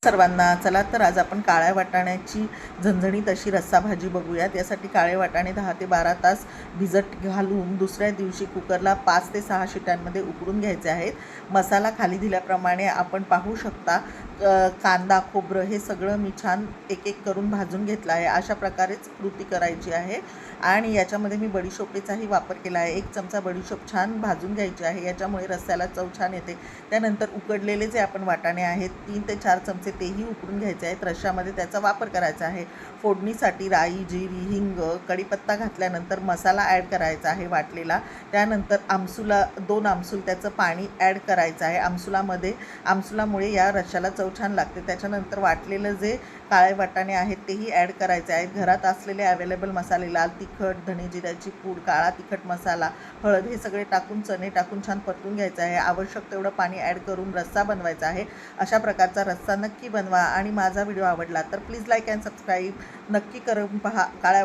सर्वांना चला तर आज आपण काळ्या वाटाण्याची झणझणीत अशी रस्सा भाजी बघूयात। यासाठी काळे वाटाणे 10 ते 12 तास भिजत घालून दुसऱ्या दिवशी कुकरला 5 ते 6 शिट्यांमध्ये उकडून घ्यायचे आहेत। मसाला खाली दिल्याप्रमाणे आपण पाहू शकता। कांदा खोबरं हे सगळं मी छान एक एक करून भाजून घेतलं आहे। अशा प्रकारेच कृती करायची आहे आणि याच्यामध्ये मी बडीशोपेचाही वापर केला आहे। 1 चमचा बडीशोप छान भाजून घ्यायची आहे, याच्यामुळे रस्स्याला चव छान येते। त्यानंतर उकडलेले जे आपण वाटाणे आहेत 3 ते 4 चमचे तेही उकडून घ्यायचे आहेत। रश्श्यामध्ये त्याचा वापर करायचा आहे। फोडणीसाठी राई, जिरी, हिंग, कढीपत्ता घातल्यानंतर मसाला ॲड करायचा आहे वाटलेला। त्यानंतर आमसूला 2 आमसूल त्याचं पाणी ॲड करायचं आहे। आमसुलामुळे या रश्श्याला चव छान लागते। त्याच्यानंतर वाटलेलं जे काळे वाटाणे आहेत तेही ॲड करायचे आहेत। घरात असलेले अवेलेबल मसाले लाल तिखट, धने जिऱ्याची पूड, काळा तिखट मसाला, हळद हे सगळे टाकून चणे टाकून छान परतून घ्यायचं आहे। आवश्यक तेवढं पाणी ॲड करून रस्सा बनवायचा आहे। अशा प्रकारचा रस्सा नक्की बनवा आणि माझा व्हिडिओ आवडला तर प्लीज लाईक अँड सबस्क्राईब नक्की करून पहा। काळ्या